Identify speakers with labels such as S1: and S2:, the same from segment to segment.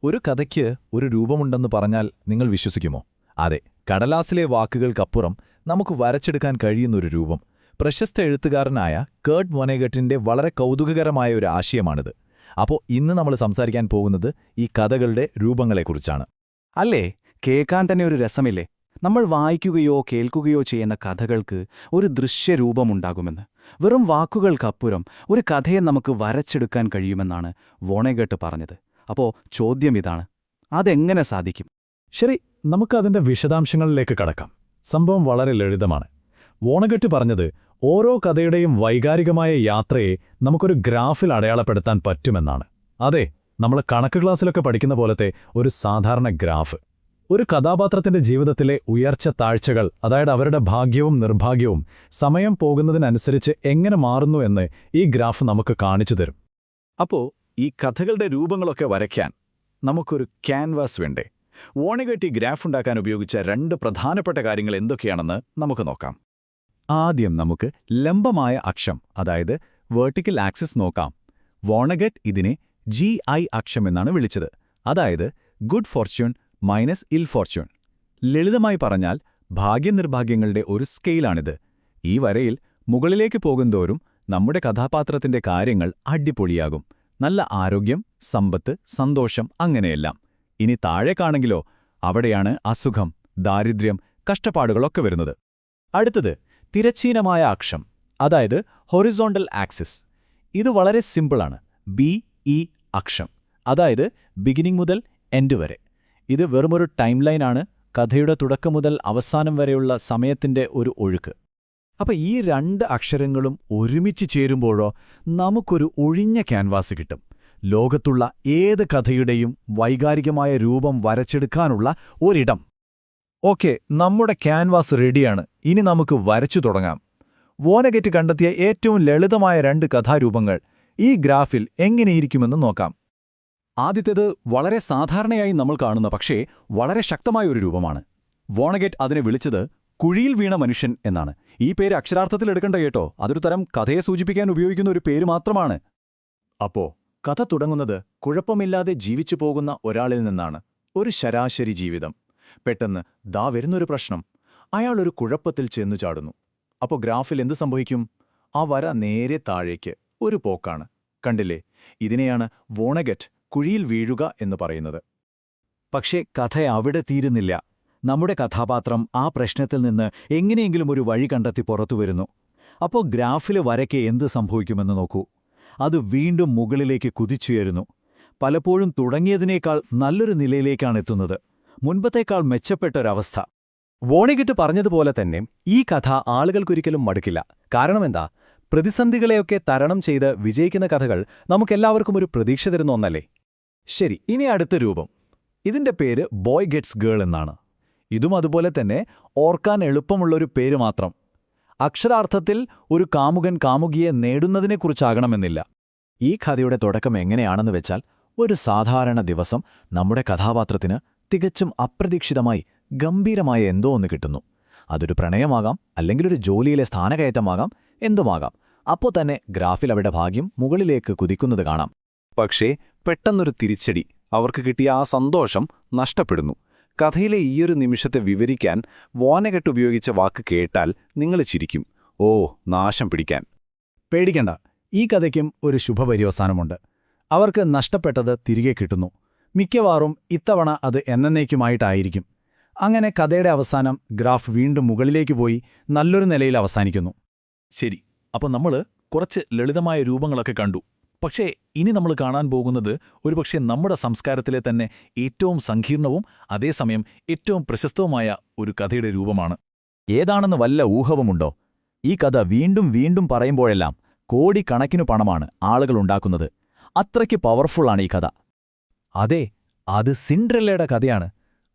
S1: ഒരു കഥയ്ക്ക് ഒരു രൂപമുണ്ടെന്ന് പറഞ്ഞാൽ നിങ്ങൾ വിശ്വസിക്കുമോ? അതെ, കടലാസിലെ വാക്കുകൾക്കപ്പുറം നമുക്ക് വരച്ചെടുക്കാൻ കഴിയുന്നൊരു രൂപം. പ്രശസ്ത എഴുത്തുകാരനായ കേർട്ട് വൊനെഗട്ടിന്റെ വളരെ കൗതുകകരമായ ഒരു ആശയമാണിത്. അപ്പോൾ ഇന്ന് നമ്മൾ സംസാരിക്കാൻ പോകുന്നത് ഈ കഥകളുടെ രൂപങ്ങളെക്കുറിച്ചാണ്.
S2: അല്ലേ, കേൾക്കാൻ തന്നെ ഒരു രസമില്ലേ? നമ്മൾ വായിക്കുകയോ കേൾക്കുകയോ ചെയ്യുന്ന കഥകൾക്ക് ഒരു ദൃശ്യരൂപമുണ്ടാകുമെന്ന്. വെറും വാക്കുകൾക്കപ്പുറം ഒരു കഥയെ നമുക്ക് വരച്ചെടുക്കാൻ കഴിയുമെന്നാണ് വൊനെഗട്ട് പറഞ്ഞത്. അപ്പോൾ ചോദ്യം ഇതാണ്, അതെങ്ങനെ സാധിക്കും?
S1: ശരി, നമുക്കതിന്റെ വിശദാംശങ്ങളിലേക്ക് കടക്കാം. സംഭവം വളരെ ലളിതമാണ്. വൊനെഗട്ട് പറഞ്ഞത് ഓരോ കഥയുടെയും വൈകാരികമായ യാത്രയെ നമുക്കൊരു ഗ്രാഫിൽ അടയാളപ്പെടുത്താൻ പറ്റുമെന്നാണ്. അതെ, നമ്മൾ കണക്ക് ക്ലാസ്സിലൊക്കെ പഠിക്കുന്ന പോലത്തെ ഒരു സാധാരണ ഗ്രാഫ്. ഒരു കഥാപാത്രത്തിന്റെ ജീവിതത്തിലെ ഉയർച്ച താഴ്ചകൾ, അതായത് അവരുടെ ഭാഗ്യവും നിർഭാഗ്യവും സമയം പോകുന്നതിനനുസരിച്ച് എങ്ങനെ മാറുന്നു എന്ന് ഈ ഗ്രാഫ് നമുക്ക് കാണിച്ചു തരും.
S3: അപ്പോൾ ഈ കഥകളുടെ രൂപങ്ങളൊക്കെ വരയ്ക്കാൻ നമുക്കൊരു ക്യാൻവാസ് വേണ്ടേ? വൊനെഗട്ട് ഈ ഗ്രാഫ് ഉണ്ടാക്കാൻ ഉപയോഗിച്ച രണ്ട് പ്രധാനപ്പെട്ട കാര്യങ്ങൾ എന്തൊക്കെയാണെന്ന് നമുക്ക് നോക്കാം.
S2: ആദ്യം നമുക്ക് ലംബമായ അക്ഷം, അതായത് വെർട്ടിക്കൽ ആക്സിസ് നോക്കാം. വൊനെഗട്ട് ഇതിനെ GI അക്ഷം എന്നാണ് വിളിച്ചത്. അതായത് ഗുഡ് ഫോർച്യൂൺ മൈനസ് ഇൽ ഫോർച്യൂൺ. ലളിതമായി പറഞ്ഞാൽ ഭാഗ്യനിർഭാഗ്യങ്ങളുടെ ഒരു സ്കെയിലാണിത്. ഈ വരയിൽ മുകളിലേക്ക് പോകുന്തോറും നമ്മുടെ കഥാപാത്രത്തിന്റെ കാര്യങ്ങൾ അടിപൊളിയാകും. നല്ല ആരോഗ്യം, സമ്പത്ത്, സന്തോഷം, അങ്ങനെയെല്ലാം. ഇനി താഴേക്കാണെങ്കിലോ അവിടെയാണ് അസുഖം, ദാരിദ്ര്യം, കഷ്ടപ്പാടുകളൊക്കെ വരുന്നത്. അടുത്തത് തിരശ്ചീനമായ അക്ഷം, അതായത് ഹൊറിസോണ്ടൽ ആക്സിസ്. ഇത് വളരെ സിമ്പിളാണ്. BE അക്ഷം, അതായത് ബിഗിനിംഗ് മുതൽ എൻഡ് വരെ. ഇത് വെറുമൊരു ടൈം ലൈനാണ്, കഥയുടെ തുടക്കം മുതൽ അവസാനം വരെയുള്ള സമയത്തിന്റെ ഒരു ഒഴുക്ക്.
S1: അപ്പോൾ ഈ രണ്ട് അക്ഷരങ്ങളും ഒരുമിച്ച് ചേരുമ്പോഴോ നമുക്കൊരു ഒഴിഞ്ഞ ക്യാൻവാസ് കിട്ടും. ലോകത്തുള്ള ഏത് കഥയുടെയും വൈകാരികമായ രൂപം വരച്ചെടുക്കാനുള്ള ഒരിടം. ഓക്കെ, നമ്മുടെ ക്യാൻവാസ് റെഡിയാണ്. ഇനി നമുക്ക് വരച്ചു തുടങ്ങാം. വൊനെഗട്ട് കണ്ടെത്തിയ ഏറ്റവും ലളിതമായ രണ്ട് കഥാരൂപങ്ങൾ ഈ ഗ്രാഫിൽ എങ്ങനെയിരിക്കുമെന്ന് നോക്കാം.
S2: ആദ്യത്തേത് വളരെ സാധാരണയായി നമ്മൾ കാണുന്ന പക്ഷേ വളരെ ശക്തമായ ഒരു രൂപമാണ്. വൊനെഗട്ട് അതിനെ വിളിച്ചത് കുഴിയിൽ വീണ മനുഷ്യൻ എന്നാണ്. ഈ പേര് അക്ഷരാർത്ഥത്തിൽ എടുക്കണ്ട കേട്ടോ, അതൊരു തരം കഥയെ സൂചിപ്പിക്കാൻ ഉപയോഗിക്കുന്ന ഒരു പേര് മാത്രമാണ്.
S3: അപ്പോ കഥ തുടങ്ങുന്നത് കുഴപ്പമില്ലാതെ ജീവിച്ചു പോകുന്ന ഒരാളിൽ നിന്നാണ്. ഒരു ശരാശരി ജീവിതം. പെട്ടെന്ന് ദാ വരുന്നൊരു പ്രശ്നം. അയാളൊരു കുഴപ്പത്തിൽ ചെന്നു ചാടുന്നു. അപ്പോൾ ഗ്രാഫിൽ എന്ത് സംഭവിക്കും? ആ വര നേരെ താഴേക്ക് ഒരു പോക്കാണ്. കണ്ടില്ലേ? ഇതിനെയാണ് വൊനെഗട്ട് കുഴിയിൽ വീഴുക എന്ന് പറയുന്നത്.
S2: പക്ഷേ കഥ അവിടെ തീരുന്നില്ല. നമ്മുടെ കഥാപാത്രം ആ പ്രശ്നത്തിൽ നിന്ന് എങ്ങനെയെങ്കിലും ഒരു വഴി കണ്ടെത്തി പുറത്തുവരുന്നു. അപ്പോൾ ഗ്രാഫിലെ വരയ്ക്ക് എന്ത് സംഭവിക്കുമെന്ന് നോക്കൂ. അത് വീണ്ടും മുകളിലേക്ക് കുതിച്ചുയരുന്നു. പലപ്പോഴും തുടങ്ങിയതിനേക്കാൾ നല്ലൊരു നിലയിലേക്കാണ് എത്തുന്നത്. മുൻപത്തേക്കാൾ മെച്ചപ്പെട്ടൊരവസ്ഥ. വൊനെഗട്ട് പറഞ്ഞതുപോലെ തന്നെ ഈ കഥ ആളുകൾക്കൊരിക്കലും മടുക്കില്ല. കാരണമെന്താ? പ്രതിസന്ധികളെയൊക്കെ തരണം ചെയ്ത് വിജയിക്കുന്ന കഥകൾ നമുക്കെല്ലാവർക്കും ഒരു പ്രതീക്ഷ തരുന്ന ഒന്നല്ലേ?
S1: ശരി, ഇനി അടുത്ത രൂപം. ഇതിന്റെ പേര് ബോയ് ഗെറ്റ്സ് ഗേൾ എന്നാണ്. ഇതും അതുപോലെ തന്നെ ഓർക്കാൻ എളുപ്പമുള്ളൊരു പേര് മാത്രം. അക്ഷരാർത്ഥത്തിൽ ഒരു കാമുകൻ കാമുകിയെ നേടുന്നതിനെക്കുറിച്ചാകണമെന്നില്ല. ഈ കഥയുടെ തുടക്കം എങ്ങനെയാണെന്ന് വെച്ചാൽ, ഒരു സാധാരണ ദിവസം നമ്മുടെ കഥാപാത്രത്തിന് തികച്ചും അപ്രതീക്ഷിതമായി ഗംഭീരമായ എന്തോ ഒന്ന് കിട്ടുന്നു. അതൊരു പ്രണയമാകാം, അല്ലെങ്കിൽ ഒരു ജോലിയിലെ സ്ഥാനകയറ്റമാകാം, എന്തുമാകാം. അപ്പോൾ തന്നെ ഗ്രാഫിൽ അവരുടെ ഭാഗ്യം മുകളിലേക്ക് കുതിക്കുന്നത് കാണാം.
S3: പക്ഷേ പെട്ടെന്നൊരു തിരിച്ചടി. അവർക്ക് കിട്ടിയ ആ സന്തോഷം നഷ്ടപ്പെടുന്നു. കഥയിലെ ഈയൊരു നിമിഷത്തെ വിവരിക്കാൻ വൊനെഗട്ട് ഉപയോഗിച്ച വാക്ക് കേട്ടാൽ നിങ്ങൾ ചിരിക്കും. ഓ, നാശം പിടിക്കാൻ.
S1: പേടിക്കണ്ട, ഈ കഥയ്ക്കും ഒരു ശുഭപര്യവസാനമുണ്ട്. അവർക്ക് നഷ്ടപ്പെട്ടത് തിരികെ കിട്ടുന്നു. മിക്കവാറും ഇത്തവണ അത് എന്നേക്കുമായിട്ടായിരിക്കും. അങ്ങനെ കഥയുടെ അവസാനം ഗ്രാഫ് വീണ്ടും മുകളിലേക്ക് പോയി നല്ലൊരു നിലയിൽ അവസാനിക്കുന്നു. ശരി, അപ്പോൾ നമ്മൾ കുറച്ച് ലളിതമായ രൂപങ്ങളൊക്കെ കണ്ടു. പക്ഷേ ഇനി നമ്മൾ കാണാൻ പോകുന്നത് ഒരുപക്ഷെ നമ്മുടെ സംസ്കാരത്തിലെ തന്നെ ഏറ്റവും സങ്കീർണവും അതേസമയം ഏറ്റവും പ്രശസ്തവുമായ ഒരു കഥയുടെ രൂപമാണ്. ഏതാണെന്ന് വല്ല ഊഹവുമുണ്ടോ? ഈ കഥ വീണ്ടും വീണ്ടും പറയുമ്പോഴെല്ലാം കോടിക്കണക്കിനു പണമാണ് ആളുകൾ ഉണ്ടാക്കുന്നത്. അത്രയ്ക്ക് പവർഫുള്ളാണ് ഈ കഥ. അതെ, അത് സിൻഡ്രല്ലയുടെ കഥയാണ്.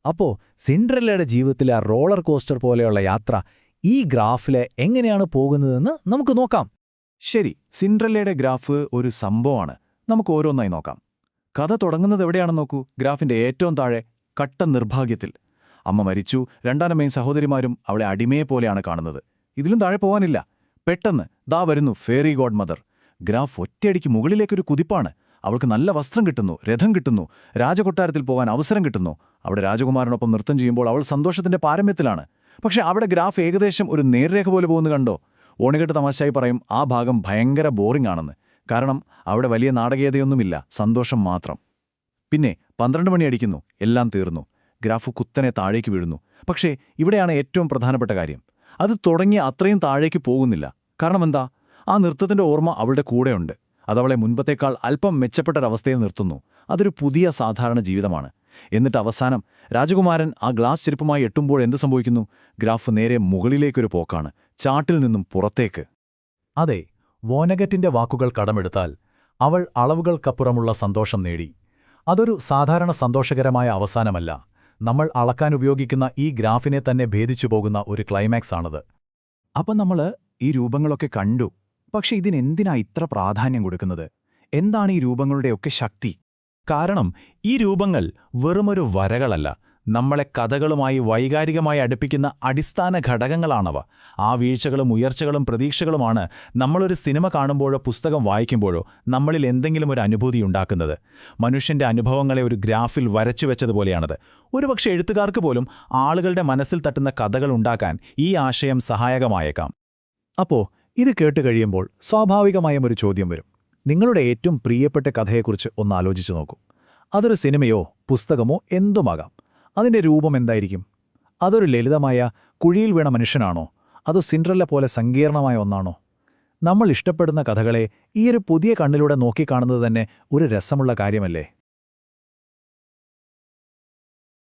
S1: അപ്പോ സിൻഡ്രല്ലയുടെ ജീവിതത്തിലെ ആ റോളർ കോസ്റ്റർ പോലെയുള്ള യാത്ര ഈ ഗ്രാഫിലെ എങ്ങനെയാണ് പോകുന്നതെന്ന് നമുക്ക് നോക്കാം. ശരി, സിൻഡ്രല്ലയുടെ ഗ്രാഫ് ഒരു സംഭവമാണ്. നമുക്ക് ഓരോന്നായി നോക്കാം. കഥ തുടങ്ങുന്നത് എവിടെയാണെന്ന് നോക്കൂ. ഗ്രാഫിന്റെ ഏറ്റവും താഴെ, കട്ട നിർഭാഗ്യത്തിൽ. അമ്മ മരിച്ചു. രണ്ടാനമ്മയും സഹോദരിമാരും അവളെ അടിമയെ പോലെയാണ് കാണുന്നത്. ഇതിലും താഴെ പോവാനില്ല. പെട്ടെന്ന് ദാ വരുന്നു ഫെയറി ഗോഡ് മദർ. ഗ്രാഫ് ഒറ്റയടിക്ക് മുകളിലേക്കൊരു കുതിപ്പാണ്.
S3: അവൾക്ക് നല്ല വസ്ത്രം കിട്ടുന്നു, രഥം കിട്ടുന്നു, രാജകൊട്ടാരത്തിൽ പോകാൻ അവസരം കിട്ടുന്നു. അവിടെ രാജകുമാരനൊപ്പം നൃത്തം ചെയ്യുമ്പോൾ അവൾ സന്തോഷത്തിന്റെ പാരമ്യത്തിലാണ്. പക്ഷെ അവിടെ ഗ്രാഫ് ഏകദേശം ഒരു നേർരേഖ പോലെ പോകുന്നു കണ്ടോ? ഓണികെട്ട് തമാശയായി പറയും ആ ഭാഗം ഭയങ്കര ബോറിംഗ് ആണെന്ന്. കാരണം അവിടെ വലിയ നാടകീയതയൊന്നുമില്ല, സന്തോഷം മാത്രം. പിന്നെ 12 മണി അടിക്കുന്നു, എല്ലാം തീർന്നു. ഗ്രാഫ് കുത്തനെ താഴേക്ക് വീഴുന്നു. പക്ഷേ ഇവിടെയാണ് ഏറ്റവും പ്രധാനപ്പെട്ട കാര്യം. അത് തുടങ്ങിയ അത്രയും താഴേക്ക് പോകുന്നില്ല. കാരണം എന്താ? ആ നൃത്തത്തിന്റെ ഓർമ്മ അവളുടെ കൂടെയുണ്ട്. അതവളെ മുൻപത്തേക്കാൾ അല്പം മെച്ചപ്പെട്ടൊരവസ്ഥയിൽ നിർത്തുന്നു. അതൊരു പുതിയ സാധാരണ ജീവിതമാണ്. എന്നിട്ട് അവസാനം രാജകുമാരൻ ആ ഗ്ലാസ് ചെരുപ്പുമായി എട്ടുമ്പോൾ എന്ത് സംഭവിക്കുന്നു? ഗ്രാഫ് നേരെ മുകളിലേക്കൊരു പോക്കാണ്, ചാട്ടിൽ നിന്നും പുറത്തേക്ക്.
S2: അതെ, വോനഗറ്റിന്റെ വാക്കുകൾ കടമെടുത്താൽ അവൾ അളവുകൾക്കപ്പുറമുള്ള സന്തോഷം നേടി. അതൊരു സാധാരണ സന്തോഷകരമായ അവസാനമല്ല. നമ്മൾ അളക്കാനുപയോഗിക്കുന്ന ഈ ഗ്രാഫിനെ തന്നെ ഭേദിച്ചു പോകുന്ന ഒരു ക്ലൈമാക്സ് ആണത്.
S3: അപ്പം നമ്മൾ ഈ രൂപങ്ങളൊക്കെ കണ്ടു. പക്ഷെ ഇതിനെന്തിനാ ഇത്ര പ്രാധാന്യം കൊടുക്കുന്നത്? എന്താണ് ഈ രൂപങ്ങളുടെയൊക്കെ ശക്തി?
S1: കാരണം ഈ രൂപങ്ങൾ വെറുമൊരു വരകളല്ല, നമ്മളെ കഥകളുമായി വൈകാരികമായി അടുപ്പിക്കുന്ന അടിസ്ഥാന ഘടകങ്ങളാണവ. ആ വീഴ്ചകളും ഉയർച്ചകളും പ്രതീക്ഷകളുമാണ് നമ്മളൊരു സിനിമ കാണുമ്പോഴോ പുസ്തകം വായിക്കുമ്പോഴോ നമ്മളിൽ എന്തെങ്കിലും ഒരു അനുഭൂതി ഉണ്ടാക്കുന്നത്. മനുഷ്യന്റെ അനുഭവങ്ങളെ ഒരു ഗ്രാഫിൽ വരച്ചു വെച്ചതുപോലെയാണത്. ഒരുപക്ഷെ എഴുത്തുകാർക്ക് പോലും ആളുകളുടെ മനസ്സിൽ തട്ടുന്ന കഥകൾ ഉണ്ടാക്കാൻ ഈ ആശയം സഹായകമായേക്കാം.
S2: അപ്പോ ഇത് കേട്ടുകഴിയുമ്പോൾ സ്വാഭാവികമായും ഒരു ചോദ്യം വരും. നിങ്ങളുടെ ഏറ്റവും പ്രിയപ്പെട്ട കഥയെക്കുറിച്ച് ഒന്ന് ആലോചിച്ചു നോക്കൂ. അതൊരു സിനിമയോ പുസ്തകമോ എന്തുമാകാം. അതിന്റെ രൂപം എന്തായിരിക്കും? അതൊരു ലളിതമായ കുഴിയിൽ വീണ മനുഷ്യനാണോ? അതോ സിൻഡ്രല്ല പോലെ സങ്കീർണമായ ഒന്നാണോ? നമ്മൾ ഇഷ്ടപ്പെടുന്ന കഥകളെ ഈയൊരു പുതിയ കണ്ണിലൂടെ നോക്കിക്കാണുന്നത് തന്നെ ഒരു രസമുള്ള കാര്യമല്ലേ?